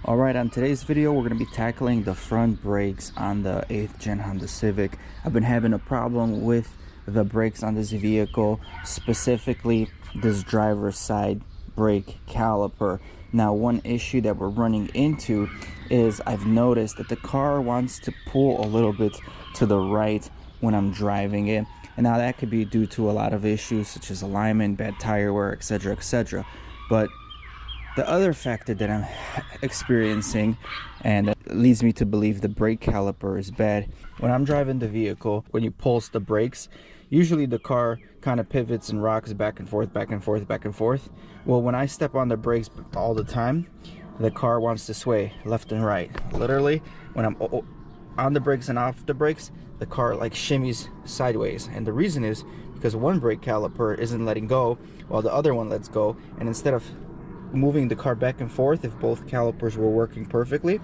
Alright, on today's video we're going to be tackling the front brakes on the 8th gen Honda Civic. I've been having a problem with the brakes on this vehicle, specifically this driver's side brake caliper. Now, one issue that we're running into is I've noticed that the car wants to pull a little bit to the right when I'm driving it. And now that could be due to a lot of issues such as alignment, bad tire wear, etc., etc. But the other factor that I'm experiencing, and that leads me to believe the brake caliper is bad, when I'm driving the vehicle, when you pulse the brakes, usually the car kind of pivots and rocks back and forth, back and forth, back and forth. Well, when I step on the brakes all the time, the car wants to sway left and right. Literally, when I'm on the brakes and off the brakes, the car like shimmies sideways. And the reason is because one brake caliper isn't letting go while the other one lets go. And instead of moving the car back and forth, if both calipers were working perfectly,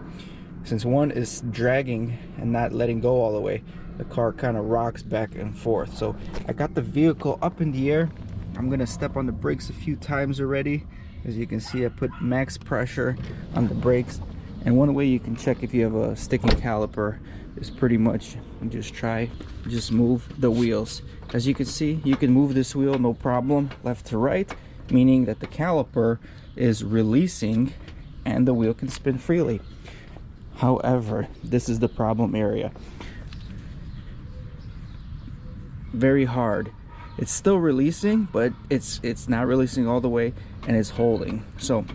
since one is dragging and not letting go all the way, the car kind of rocks back and forth. So I got the vehicle up in the air. I'm gonna step on the brakes a few times already. As you can see, I put max pressure on the brakes. And one way you can check if you have a sticking caliper is pretty much just move the wheels. As you can see, you can move this wheel no problem left to right, meaning that the caliper is releasing and the wheel can spin freely. However, this is the problem area. Very hard. It's still releasing, but it's not releasing all the way, and it's holding. So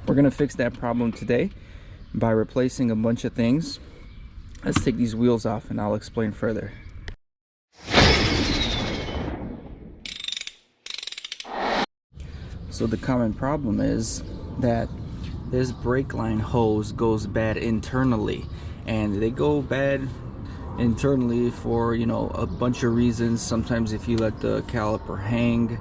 we're gonna fix that problem today by replacing a bunch of things. Let's take these wheels off and I'll explain further. So the common problem is that this brake line hose goes bad internally, and they go bad internally for, you know, a bunch of reasons. Sometimes if you let the caliper hang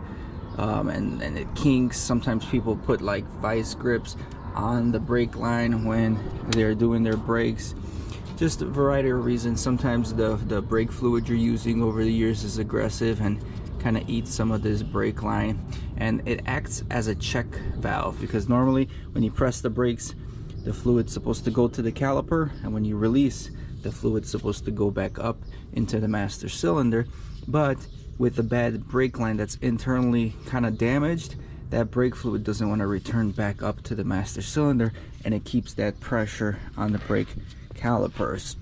and it kinks. Sometimes people put like vice grips on the brake line when they're doing their brakes. Just a variety of reasons. Sometimes the brake fluid you're using over the years is aggressive and kind of eats some of this brake line, and it acts as a check valve, because normally when you press the brakes, the fluid's supposed to go to the caliper, and when you release, the fluid's supposed to go back up into the master cylinder. But with the bad brake line that's internally kind of damaged, that brake fluid doesn't want to return back up to the master cylinder, and it keeps that pressure on the brake calipers.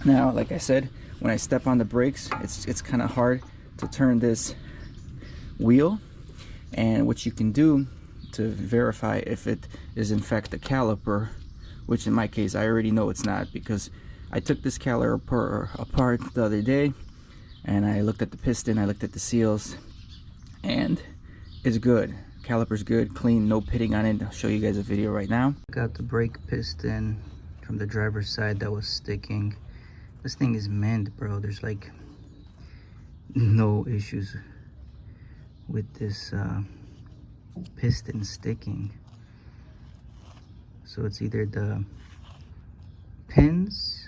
Now, like I said, when I step on the brakes, it's kind of hard to turn this wheel, and what you can do to verify if it is in fact a caliper, which in my case I already know it's not, because I took this caliper apart the other day and I looked at the piston, I looked at the seals, and it's good. Caliper's good, clean, no pitting on it. I'll show you guys a video right now. Got the brake piston from the driver's side that was sticking. This thing is mint, bro. There's like no issues with this piston sticking. So it's either the pins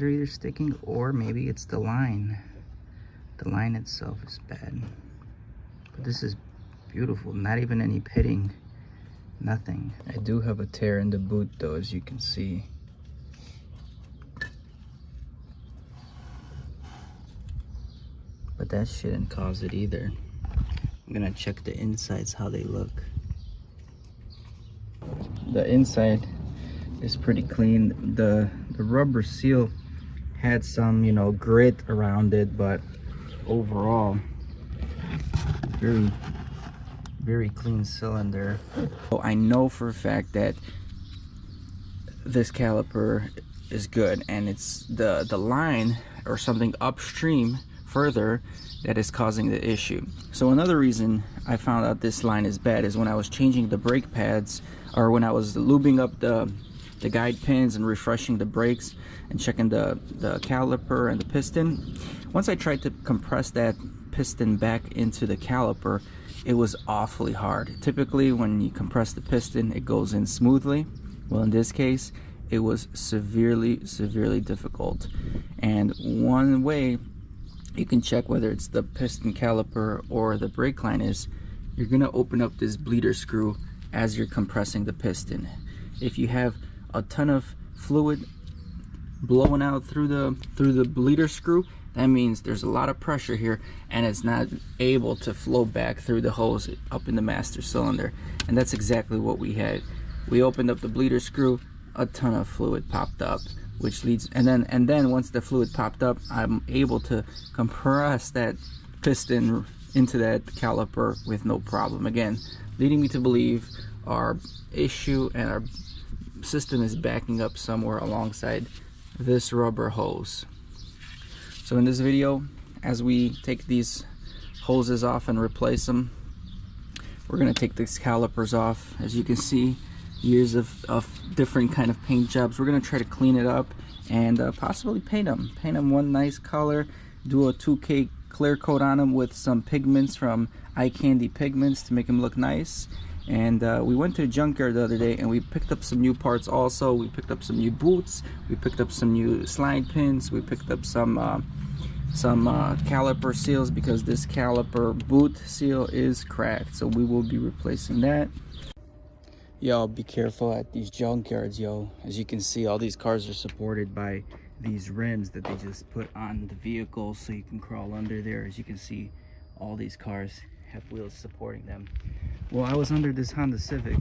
are either sticking, or maybe it's the line. The line itself is bad, but this is beautiful. Not even any pitting, nothing. I do have a tear in the boot though, as you can see. But that shouldn't cause it either. I'm gonna check the insides, how they look. The inside is pretty clean. The rubber seal had some, you know, grit around it, but overall very clean cylinder. So I know for a fact that this caliper is good, and it's the line or something upstream further that is causing the issue. So another reason I found out this line is bad is when I was changing the brake pads, or when I was lubing up the guide pins and refreshing the brakes and checking the caliper and the piston. Once I tried to compress that piston back into the caliper, it was awfully hard. Typically when you compress the piston, it goes in smoothly. Well, in this case, it was severely difficult. And one way you can check whether it's the piston caliper or the brake line is you're gonna open up this bleeder screw as you're compressing the piston. If you have a ton of fluid blowing out through the bleeder screw, that means there's a lot of pressure here and it's not able to flow back through the hose up in the master cylinder. And that's exactly what we had. We opened up the bleeder screw, a ton of fluid popped up, which leads, and then once the fluid popped up, I'm able to compress that piston into that caliper with no problem. Again, leading me to believe our issue and our system is backing up somewhere alongside this rubber hose. So in this video, as we take these hoses off and replace them, we're going to take these calipers off. As you can see, years of different kind of paint jobs. We're going to try to clean it up and possibly paint them one nice color, do a 2K clear coat on them with some pigments from Eye Candy Pigments to make them look nice. And we went to a junkyard the other day and we picked up some new parts also. We picked up some new boots, we picked up some new slide pins, we picked up some caliper seals because this caliper boot seal is cracked, so we will be replacing that. Y'all be careful at these junkyards, yo. As you can see, all these cars are supported by these rims that they just put on the vehicle so you can crawl under there. As you can see, all these cars have wheels supporting them. Well, I was under this Honda Civic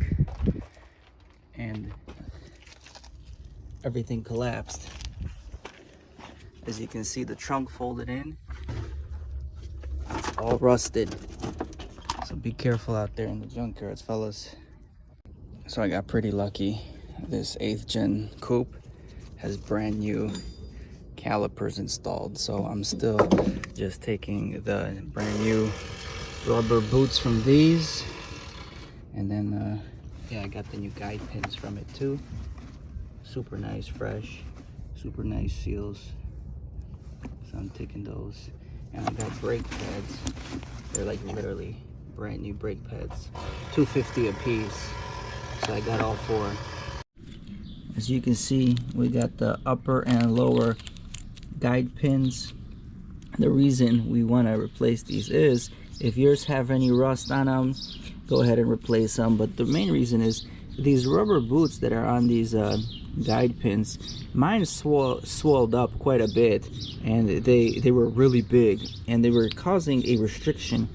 and everything collapsed. As you can see, the trunk folded in, it's all rusted. So be careful out there in the junkyards, fellas. So I got pretty lucky. This 8th gen coupe has brand new calipers installed, so I'm still just taking the brand new rubber boots from these, and then yeah, I got the new guide pins from it too. Super nice, fresh, super nice seals. So I'm taking those, and I got brake pads. They're like literally brand new brake pads, $2.50 a piece. So I got all 4. As you can see, we got the upper and lower guide pins. The reason we want to replace these is if yours have any rust on them, go ahead and replace them. But the main reason is these rubber boots that are on these guide pins, mine swelled up quite a bit, and they were really big, and they were causing a restriction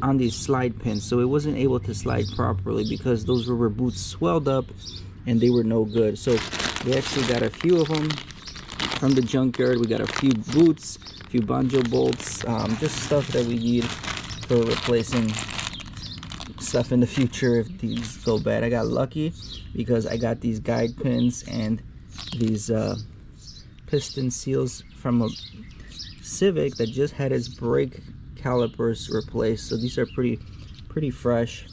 on these slide pins, so it wasn't able to slide properly because those rubber boots swelled up and they were no good. So we actually got a few of them from the junkyard. We got a few boots, a few banjo bolts, just stuff that we need for replacing stuff in the future if these go bad. I got lucky because I got these guide pins and these piston seals from a Civic that just had its brake calipers replaced, so these are pretty fresh.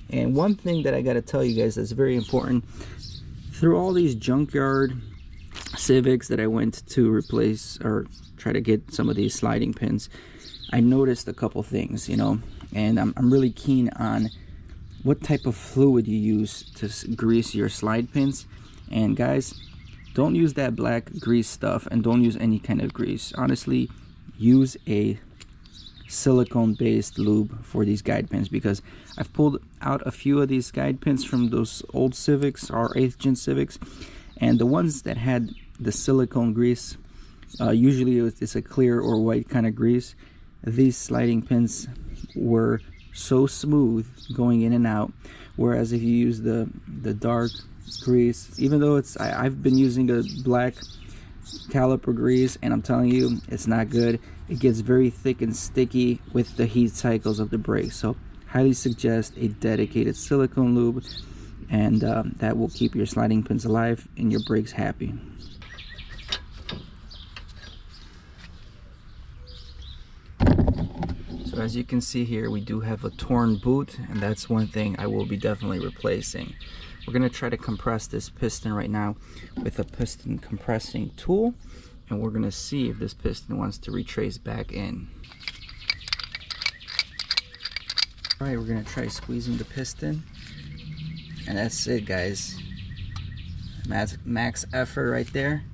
And one thing that I got to tell you guys that's very important, through all these junkyard Civics that I went to replace or try to get some of these sliding pins, I noticed a couple things, you know, and I'm really keen on what type of fluid you use to grease your slide pins. And guys, don't use that black grease stuff, and don't use any kind of grease. Honestly, use a silicone based lube for these guide pins, because I've pulled out a few of these guide pins from those old Civics, our 8th gen Civics, and the ones that had the silicone grease, usually it's a clear or white kind of grease. These sliding pins were so smooth going in and out, whereas if you use the dark grease, even though I've been using a black caliper grease, and I'm telling you, it's not good. It gets very thick and sticky with the heat cycles of the brakes. So highly suggest a dedicated silicone lube, and that will keep your sliding pins alive and your brakes happy. So as you can see here, we do have a torn boot, and that's one thing I will be definitely replacing. We're going to try to compress this piston right now with a piston compressing tool, and we're going to see if this piston wants to retrace back in. Alright, we're going to try squeezing the piston, and that's it, guys. Max effort right there,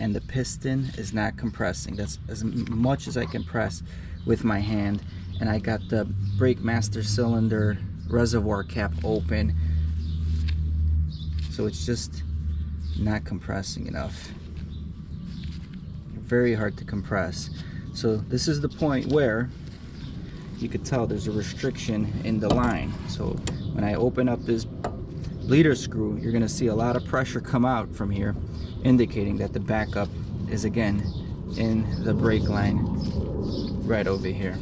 and the piston is not compressing. That's as much as I can press with my hand. And I got the brake master cylinder reservoir cap open, so it's just not compressing enough. Very hard to compress. So this is the point where you could tell there's a restriction in the line. So when I open up this bleeder screw, you're gonna see a lot of pressure come out from here, indicating that the backup is again in the brake line right over here.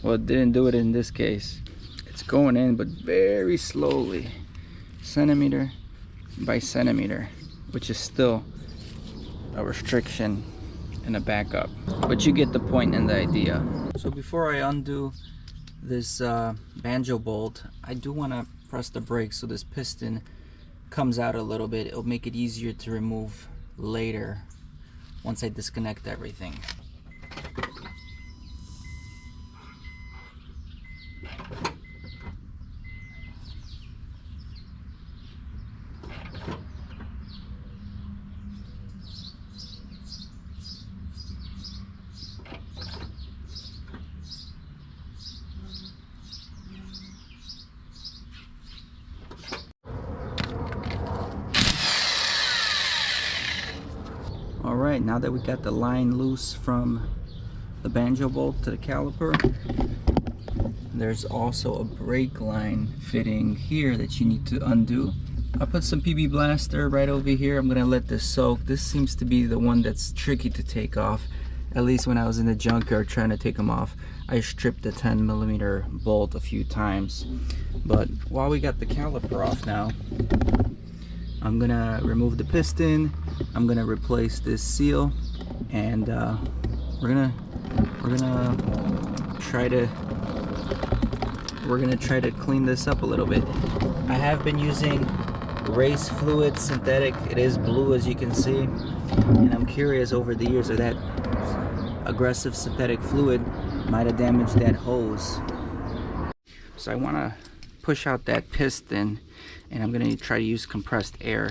Well, it didn't do it in this case. It's going in, but very slowly, centimeter by centimeter, which is still a restriction and a backup, but you get the point and the idea. So before I undo this banjo bolt, I do want to press the brakes so this piston comes out a little bit. It'll make it easier to remove later once I disconnect everything. Alright, now that we got the line loose from the banjo bolt to the caliper, there's also a brake line fitting here that you need to undo. I put some PB Blaster right over here. I'm gonna let this soak. This seems to be the one that's tricky to take off. At least when I was in the junkyard trying to take them off, I stripped the 10mm bolt a few times. But while we got the caliper off now, I'm gonna remove the piston. I'm gonna replace this seal, and we're gonna try to clean this up a little bit. I have been using race fluid synthetic. It is blue, as you can see, and I'm curious over the years if that aggressive synthetic fluid might have damaged that hose. So I want to push out that piston, and I'm going to try to use compressed air.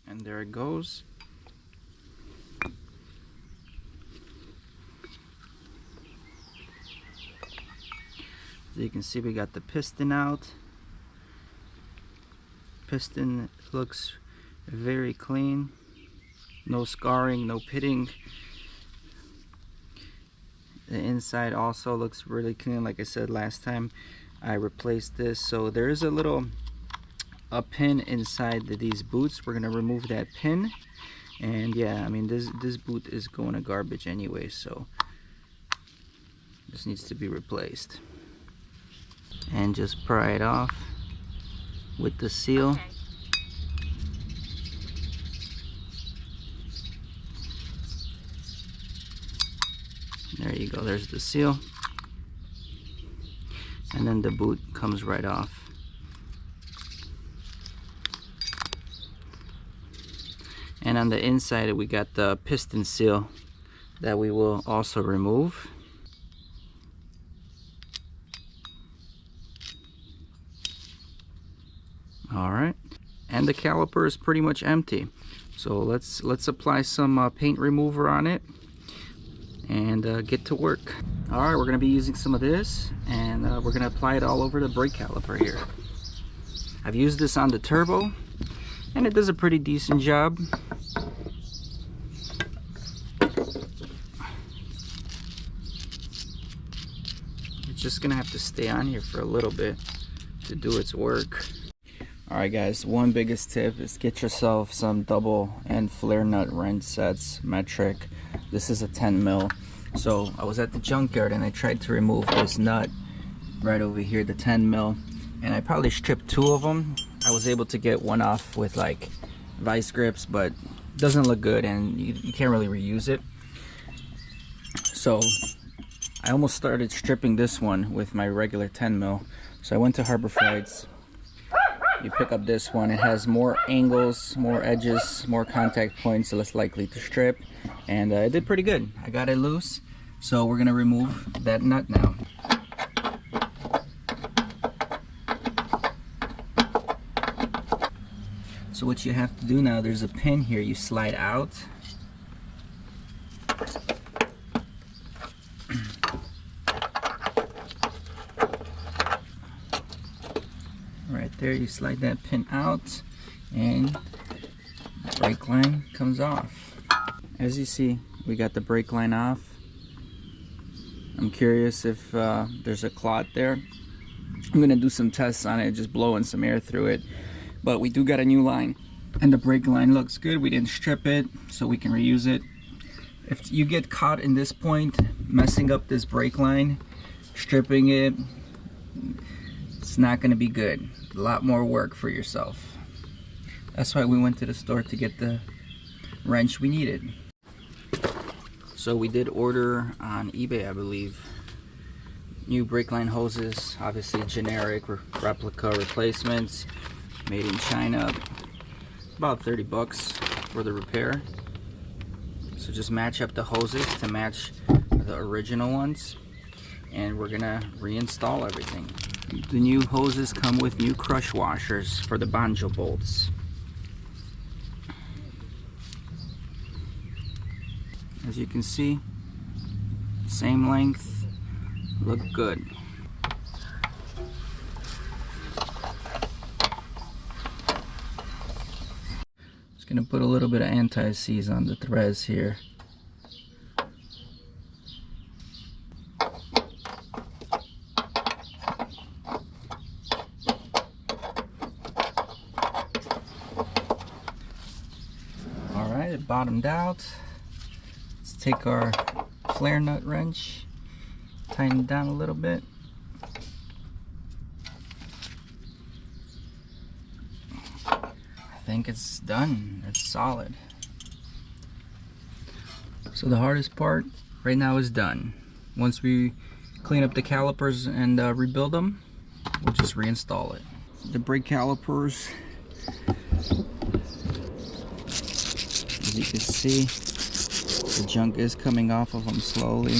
And there it goes. So you can see we got the piston out. Piston looks very clean, no scarring, no pitting. The inside also looks really clean. Like I said last time I replaced this, so there is a pin inside these boots. We're gonna remove that pin, and yeah, I mean this boot is going to garbage anyway, so this needs to be replaced. And just pry it off with the seal. Okay. There you go, there's the seal. And then the boot comes right off. And on the inside we got the piston seal that we will also remove. Alright, and the caliper is pretty much empty. So let's apply some paint remover on it and get to work. Alright, we're going to be using some of this, and we're going to apply it all over the brake caliper here. I've used this on the turbo, and it does a pretty decent job. It's just going to have to stay on here for a little bit to do its work. Alright guys, one biggest tip is get yourself some double and flare nut wrench sets, metric. This is a 10mm. So I was at the junkyard and I tried to remove this nut right over here, the 10mm, and I probably stripped 2 of them. I was able to get one off with like vice grips, but it doesn't look good and you can't really reuse it. So I almost started stripping this one with my regular 10mm. So I went to Harbor Freights. You pick up this one. It has more angles, more edges, more contact points, so less likely to strip, and it did pretty good. I got it loose, so we're gonna remove that nut now. So what you have to do now, there's a pin here you slide out. Right there, you slide that pin out and the brake line comes off. As you see, we got the brake line off. I'm curious if there's a clot there. I'm gonna do some tests on it, just blowing some air through it. But we do got a new line, and the brake line looks good. We didn't strip it, so we can reuse it. If you get caught in this point messing up this brake line, stripping it, it's not gonna be good. A lot more work for yourself. That's why we went to the store to get the wrench we needed. So we did order on eBay, I believe, new brake line hoses, obviously generic replica replacements, made in China, about 30 bucks for the repair. So just match up the hoses to match the original ones, and we're gonna reinstall everything. The new hoses come with new crush washers for the banjo bolts. As you can see, same length, look good. Just gonna put a little bit of anti-seize on the threads here. Alright, it bottomed out. Let's take our flare nut wrench, tighten it down a little bit. I think it's done. It's solid. So the hardest part right now is done. Once we clean up the calipers and rebuild them, we'll just reinstall it. The brake calipers, as you can see, the junk is coming off of them slowly.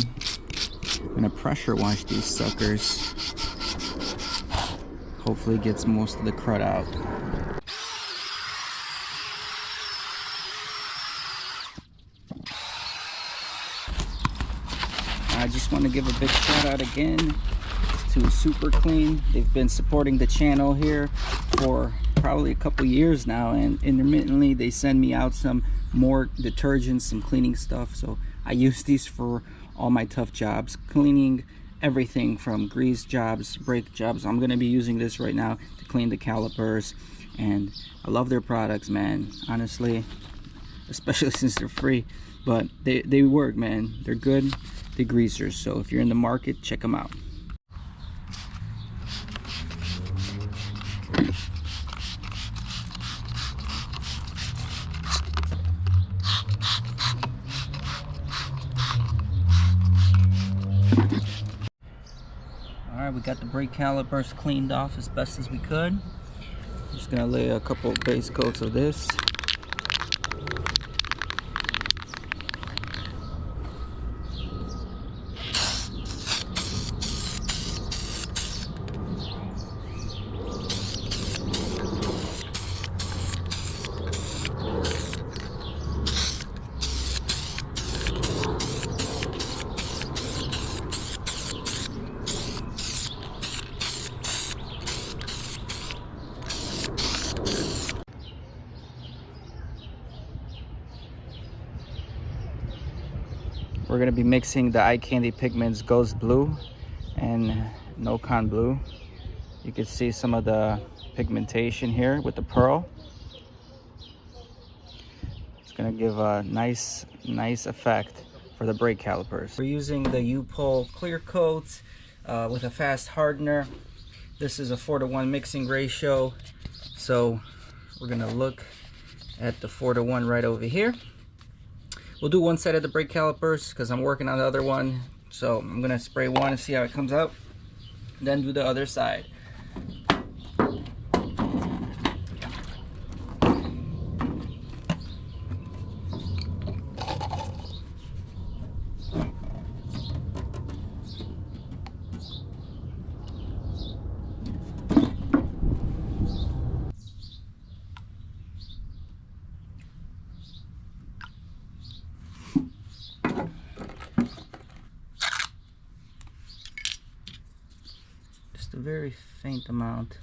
I'm gonna pressure wash these suckers. Hopefully it gets most of the crud out. I just want to give a big shout out again to Super Clean. They've been supporting the channel here for probably a couple years now, and intermittently they send me out some more detergents, some cleaning stuff. So I use these for all my tough jobs, cleaning everything from grease jobs, brake jobs. I'm going to be using this right now to clean the calipers, and I love their products, man, honestly, especially since they're free. But they work, man. They're good degreasers, so if you're in the market, check them out. Alright, we got the brake calipers cleaned off as best as we could. Just gonna lay a couple base coats of this. We're going to be mixing the Eye Candy Pigments Ghost Blue and No Con Blue. You can see some of the pigmentation here with the pearl. It's going to give a nice effect for the brake calipers. We're using the U-Pole clear coat with a fast hardener. This is a 4:1 mixing ratio, so we're going to look at the 4:1 right over here. We'll do one side of the brake calipers because I'm working on the other one. So I'm gonna spray one and see how it comes out, then do the other side. just a very faint amount.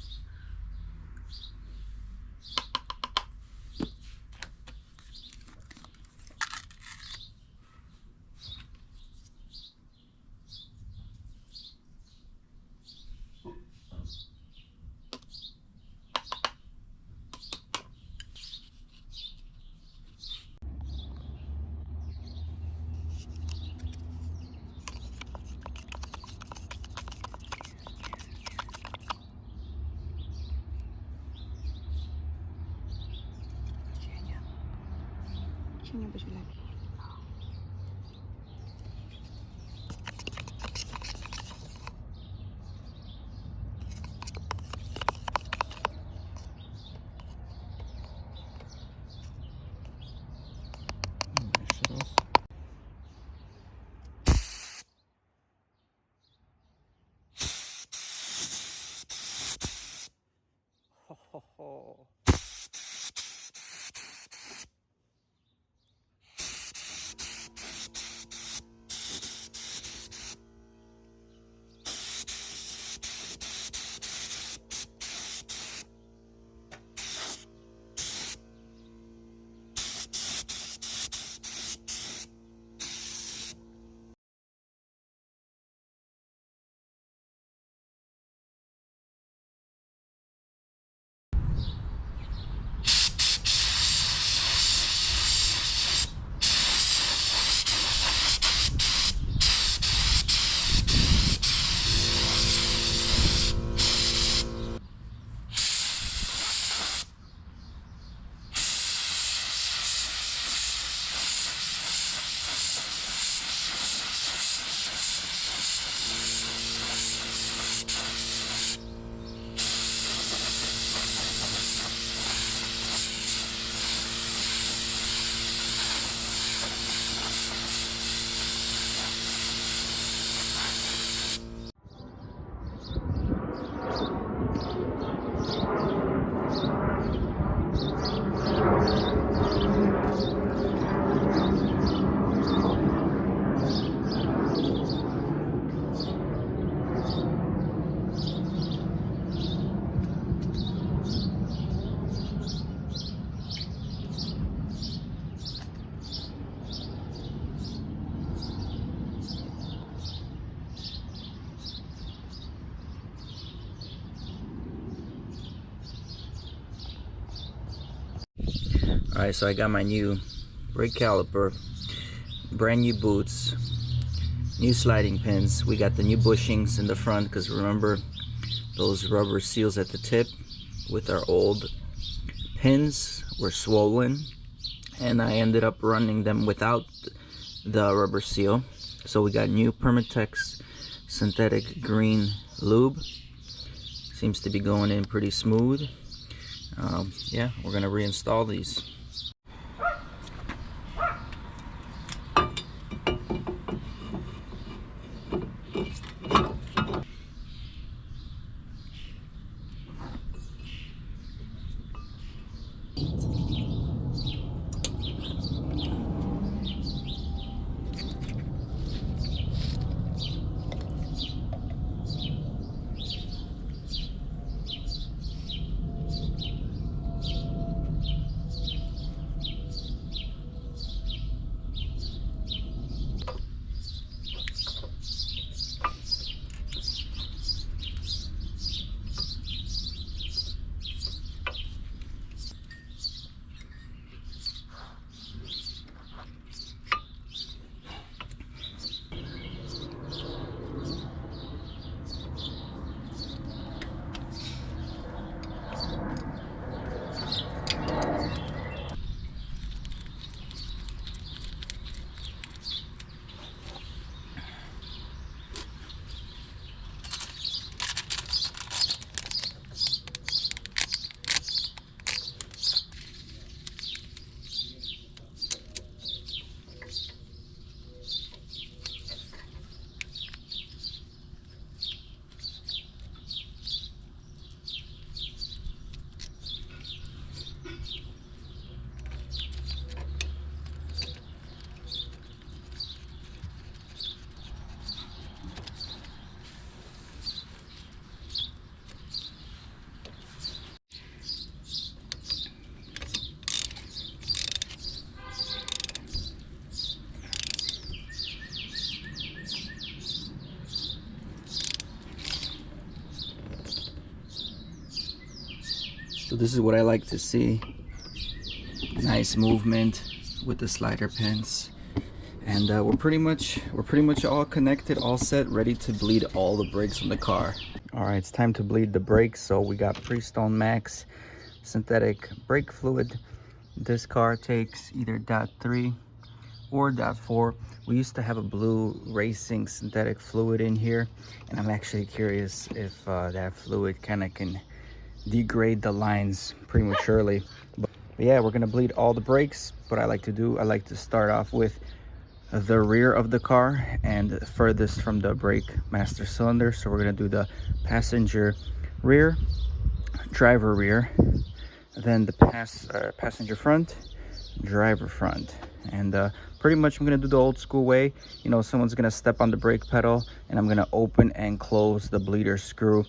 Alright, so I got my new brake caliper, brand new boots, new sliding pins. We got the new bushings in the front because remember those rubber seals at the tip with our old pins were swollen, and I ended up running them without the rubber seal. So we got new Permatex synthetic green lube. Seems to be going in pretty smooth. Yeah, we're gonna reinstall these. So this is what I like to see. Nice movement with the slider pins. And we're pretty much all connected, all set, ready to bleed all the brakes from the car. All right, it's time to bleed the brakes. So we got Freestone Max synthetic brake fluid. This car takes either .3 or .4. We used to have a blue racing synthetic fluid in here, and I'm actually curious if that fluid kind of can degrade the lines prematurely. But yeah, we're gonna bleed all the brakes. What I like to start off with the rear of the car and furthest from the brake master cylinder. So we're gonna do the passenger rear, driver rear, then the passenger front, driver front. And pretty much I'm gonna do the old school way. You know, someone's gonna step on the brake pedal and I'm gonna open and close the bleeder screw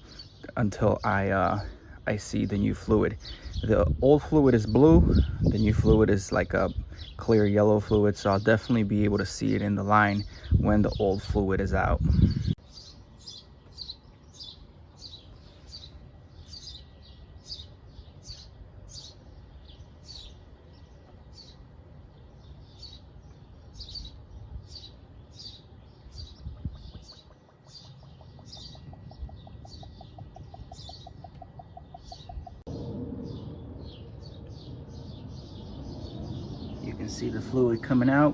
until I see the new fluid. The old fluid is blue, the new fluid is like a clear yellow fluid, so I'll definitely be able to see it in the line when the old fluid is out. You can see the fluid coming out.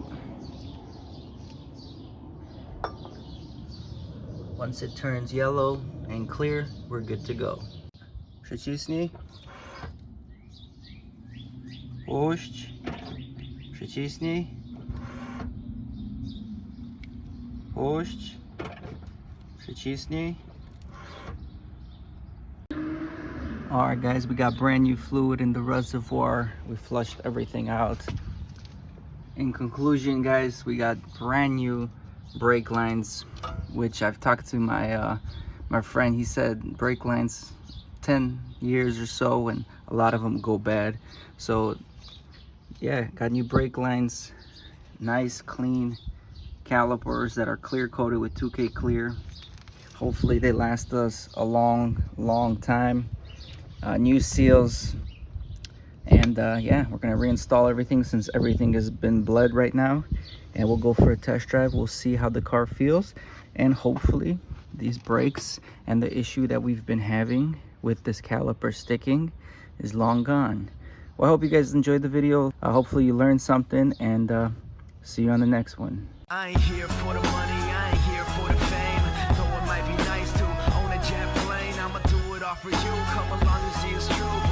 Once it turns yellow and clear, we're good to go. Przycisnij. Puść. Przycisnij. Puść. Przycisnij. All right, guys, we got brand new fluid in the reservoir. We flushed everything out. In conclusion, guys, we got brand new brake lines, which I've talked to my friend. He said brake lines 10 years or so, and a lot of them go bad. So yeah, got new brake lines, nice clean calipers that are clear coated with 2K clear. Hopefully they last us a long time. New seals. And yeah, we're gonna reinstall everything since everything has been bled right now, and we'll go for a test drive. We'll see how the car feels, and hopefully these brakes and the issue that we've been having with this caliper sticking is long gone. Well, I hope you guys enjoyed the video. Hopefully you learned something, and see you on the next one. I ain't here for the money, I ain't here for the fame. Though it might be nice to own a jet plane, I'ma do it all for you. Come along and see it's true.